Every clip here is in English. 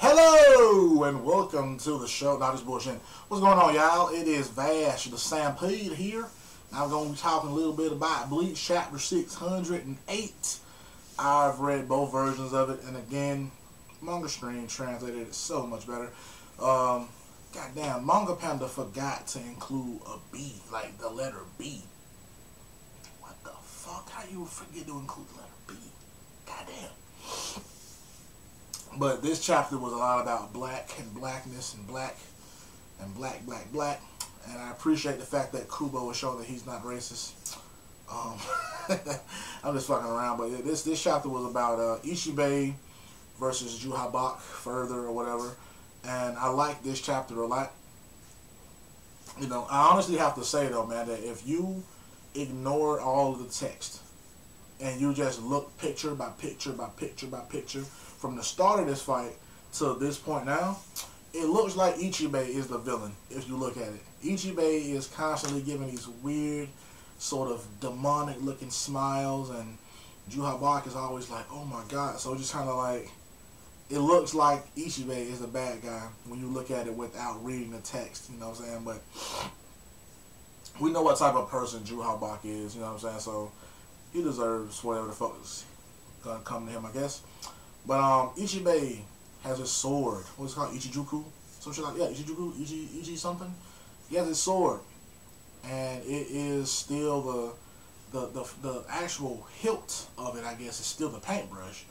Hello and welcome to the show. Not just bullshit. What's going on, y'all? It is Vash the Stampede here. I'm going to be talking a little bit about Bleach chapter 608. I've read both versions of it, and again, Manga Stream translated it so much better. Goddamn, Manga Panda forgot to include a B, like the letter B. What the fuck? How you forget to include the letter B? Goddamn. But this chapter was a lot about black and blackness and black and black. And I appreciate the fact that Kubo is showing that he's not racist. I'm just fucking around. But this chapter was about Ichibei versus Juhabak further or whatever. And I like this chapter a lot. You know, I honestly have to say though, man, that if you ignore all of the text and you just look picture by picture by picture by picture from the start of this fight to this point now, it looks like Ichibei is the villain if you look at it. Ichibei is constantly giving these weird sort of demonic looking smiles, and Juhabak is always like, oh my god. So just kind of like, it looks like Ichibei is the bad guy when you look at it without reading the text, you know what I'm saying? But we know what type of person Juhabak is, you know what I'm saying? So he deserves whatever the fuck is gonna come to him, I guess. But Ichibei has his sword. What's it called? Ichijuku? Some shit like, yeah, Ichijuku? Ichi something? He has his sword. And it is still the actual hilt of it, I guess, is still the paintbrush.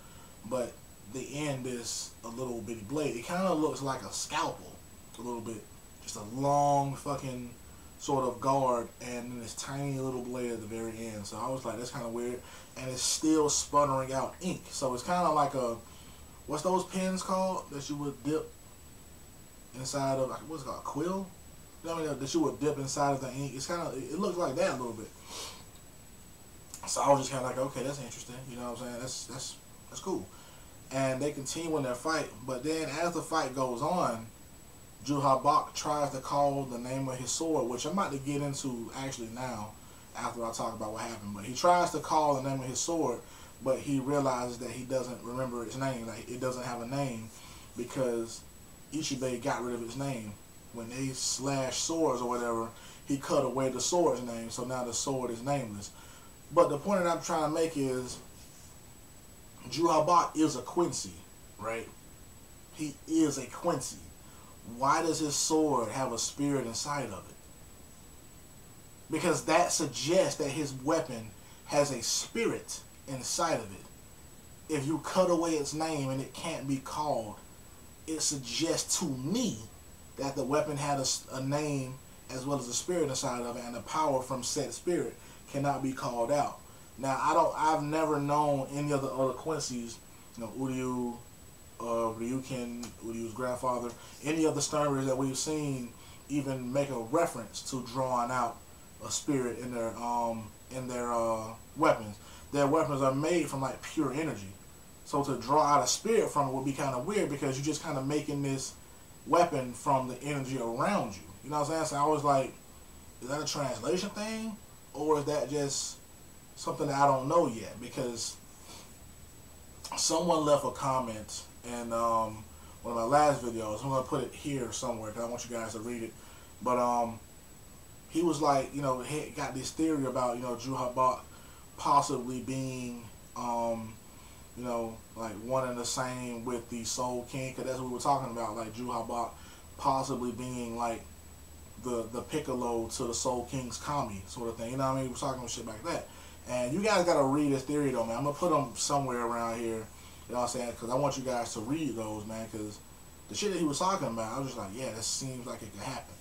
But the end is a little bitty blade. It kind of looks like a scalpel a little bit. Just a long fucking sort of guard, and then this tiny little blade at the very end. So I was like, that's kind of weird. And it's still sputtering out ink. So it's kind of like a, what's those pens called that you would dip inside of, what's it called, a quill? You know what I mean? That you would dip inside of the ink. It's kind of, it looks like that a little bit. So I was just kind of like, okay, that's interesting. You know what I'm saying? That's cool. And they continue in their fight. But then as the fight goes on, Juhabak tries to call the name of his sword, which I'm about to get into actually now after I talk about what happened. But he tries to call the name of his sword, but he realizes that he doesn't remember its name. Like, it doesn't have a name because Ichibei got rid of its name. When they slashed swords or whatever, he cut away the sword's name, so now the sword is nameless. But the point that I'm trying to make is Juhabak is a Quincy, right? He is a Quincy. Why does his sword have a spirit inside of it? Because that suggests that his weapon has a spirit inside of it. If you cut away its name and it can't be called, it suggests to me that the weapon had a name as well as a spirit inside of it, and the power from said spirit cannot be called out. Now, I've never known any of the other Quincy's, you know, Uryu, Ryukin, Uryu's grandfather, any of the Sterners that we've seen even make a reference to drawing out a spirit in their weapons. Their weapons are made from like pure energy. So to draw out a spirit from it would be kind of weird, because you're just kind of making this weapon from the energy around you. You know what I'm saying? So I was like, is that a translation thing? Or is that just something that I don't know yet? Because someone left a comment in one of my last videos. I'm going to put it here somewhere because I want you guys to read it. But he was like, you know, he got this theory about, you know, Juhabak possibly being, you know, like one and the same with the Soul King, because that's what we were talking about, like Juhabak possibly being like the Piccolo to the Soul King's Kami sort of thing. You know what I mean? We were talking about shit like that. And you guys got to read this theory though, man. I'm going to put them somewhere around here, you know what I'm saying, because I want you guys to read those, man, because the shit that he was talking about, I was just like, yeah, that seems like it could happen.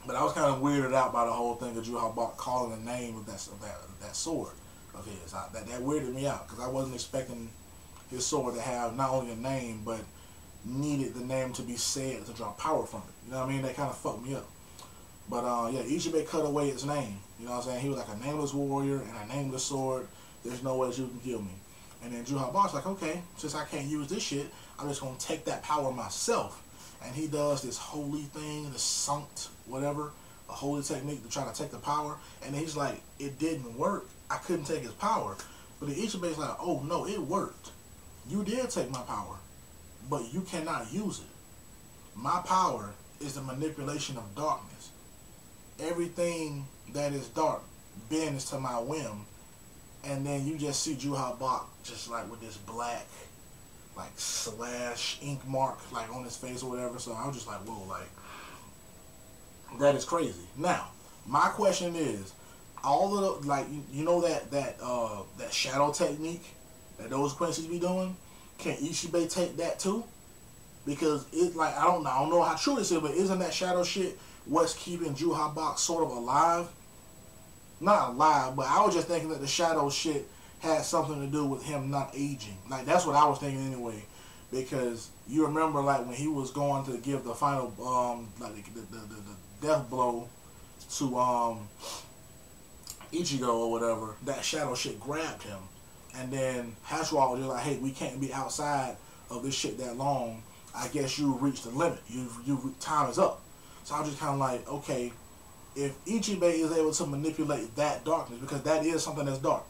But I was kind of weirded out by the whole thing of Juhabak calling the name of that sword of his. That weirded me out, because I wasn't expecting his sword to have not only a name, but needed the name to be said to draw power from it. You know what I mean? That kind of fucked me up. But yeah, Ichibei cut away its name. You know what I'm saying? He was like a nameless warrior and a nameless sword. There's no way that you can kill me. And then Juhabak's like, okay, since I can't use this shit, I'm just going to take that power myself. And he does this holy thing, this sanct, whatever, a holy technique to try to take the power. And he's like, it didn't work. I couldn't take his power. But the Ichibei's like, oh no, it worked. You did take my power. but you cannot use it. My power is the manipulation of darkness. Everything that is dark bends to my whim, and then you just see Juhabak just like with this black like slash ink mark like on his face or whatever. So I was just like, whoa, like that is crazy. Now, my question is, all of the, like, you know that shadow technique that those Quincy's be doing, can Ichibe take that too? Because it, like, I don't know how true this is, but isn't that shadow shit what's keeping Juhabak sort of alive? Not alive, but I was just thinking that the shadow shit had something to do with him not aging. Like, that's what I was thinking anyway. Because you remember, like, when he was going to give the final, like, the death blow to, Ichigo or whatever, that shadow shit grabbed him. And then Hashirama was just like, hey, we can't be outside of this shit that long. I guess you reached the limit. Time is up. So I was just kind of like, okay, if Ichibe is able to manipulate that darkness, because that is something that's dark,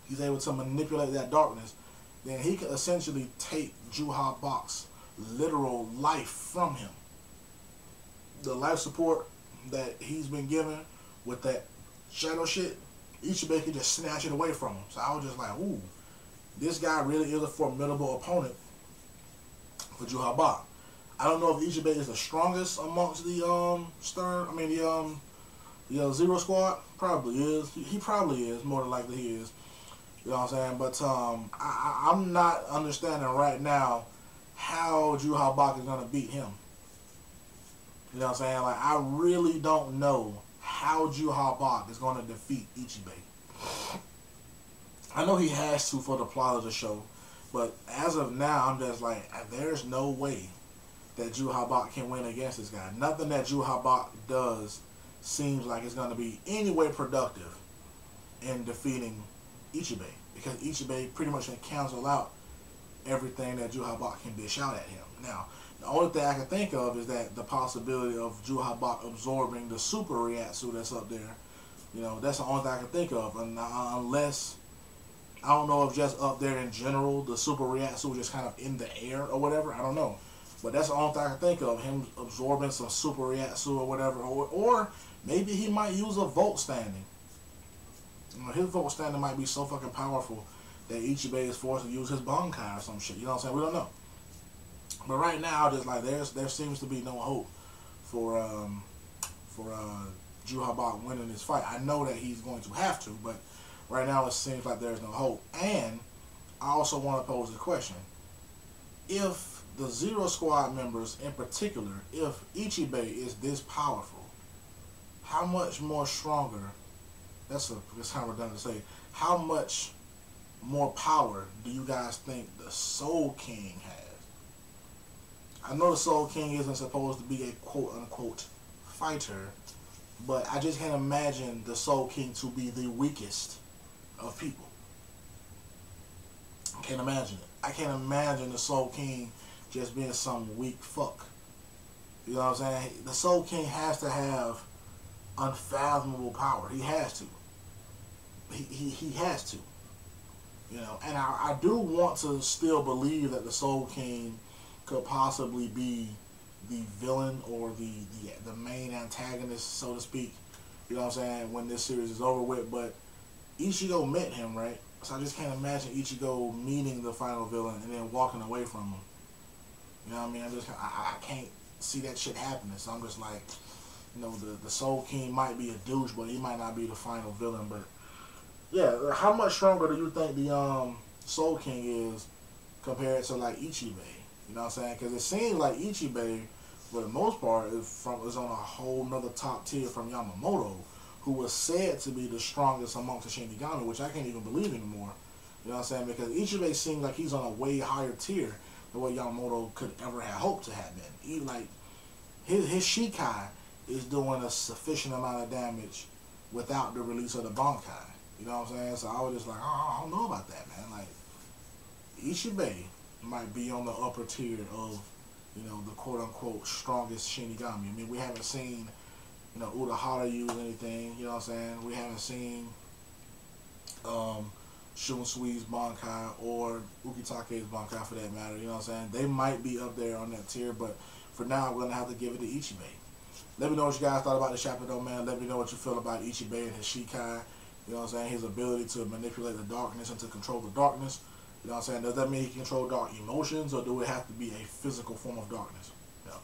he's able to manipulate that darkness, then he could essentially take Juhabak's literal life from him. The life support that he's been given with that shadow shit, Ichibe could just snatch it away from him. So I was just like, ooh, this guy really is a formidable opponent for Juhabak. I don't know if Ichibe is the strongest amongst the the Zero Squad. Probably is. He probably is. More than likely he is. You know what I'm saying? But I'm not understanding right now how Juhabak is gonna beat him. You know what I'm saying? Like, I really don't know how Juhabak is gonna defeat Ichibe. I know he has to for the plot of the show, but as of now, I'm just like, there's no way that Juhabak can win against this guy. Nothing that Juhabak does seems like it's going to be any way productive in defeating Ichibe, because Ichibe pretty much can cancel out everything that Juhabak can dish out at him. Now, the only thing I can think of is that the possibility of Juhabak absorbing the super Ryatsu that's up there. You know, that's the only thing I can think of, unless, I don't know if just up there in general, the super Ryatsu just kind of in the air or whatever. I don't know. But that's the only thing I can think of, him absorbing some super Ryatsu or whatever. Or maybe he might use a Volt Standing. You know, his Volt Standing might be so fucking powerful that Ichibe is forced to use his Bankai or some shit. You know what I'm saying? We don't know. But right now, just like there seems to be no hope for Juhabak winning this fight. I know that he's going to have to, but right now it seems like there's no hope. And I also want to pose a question. If the Zero Squad members in particular, if Ichibe is this powerful, how much more stronger, that's kind of redundant to say, how much more power do you guys think the Soul King has? I know the Soul King isn't supposed to be a quote-unquote fighter, but I just can't imagine the Soul King to be the weakest of people. I can't imagine it. I can't imagine the Soul King just being some weak fuck. You know what I'm saying? The Soul King has to have unfathomable power. He has to. He has to. You know, and I do want to still believe that the Soul King could possibly be the villain or the main antagonist, so to speak. You know what I'm saying? When this series is over with, but Ichigo met him, right? So I just can't imagine Ichigo meeting the final villain and then walking away from him. You know what I mean? I can't see that shit happening. So I'm just like, you know, the Soul King might be a douche, but he might not be the final villain. But yeah, how much stronger do you think the Soul King is compared to like Ichibe? You know what I'm saying? Because it seems like Ichibe, for the most part, is on a whole nother top tier from Yamamoto, who was said to be the strongest amongst the Shinigami, which I can't even believe anymore. You know what I'm saying? Because Ichibe seems like he's on a way higher tier than what Yamamoto could ever have hoped to have been. Even like his Shikai is doing a sufficient amount of damage without the release of the Bankai. You know what I'm saying? So I was just like, oh, I don't know about that, man. Like, Ichibe might be on the upper tier of, you know, the quote-unquote strongest Shinigami. I mean, we haven't seen, you know, Urahara use anything, you know what I'm saying? We haven't seen Shunsui's Bankai or Ukitake's Bankai for that matter. You know what I'm saying? They might be up there on that tier, but for now, I'm going to have to give it to Ichibei. Let me know what you guys thought about the chapter, though, man. Let me know what you feel about Ichibei and his Shikai. You know what I'm saying? His ability to manipulate the darkness and to control the darkness. You know what I'm saying? Does that mean he can control dark emotions, or do it have to be a physical form of darkness? You know?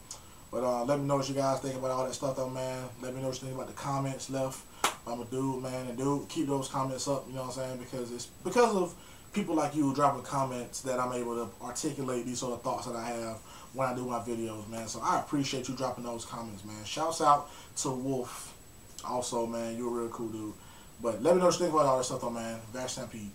But let me know what you guys think about all that stuff, though, man. Let me know what you think about the comments left. I'm a dude, man, and dude, keep those comments up. You know what I'm saying? Because it's because of people like you dropping comments that I'm able to articulate these sort of thoughts that I have when I do my videos, man. So I appreciate you dropping those comments, man. Shouts out to Wolf. Also, man, you're a real cool dude. But let me know what you think about all this stuff, though, man. Vax Stampede.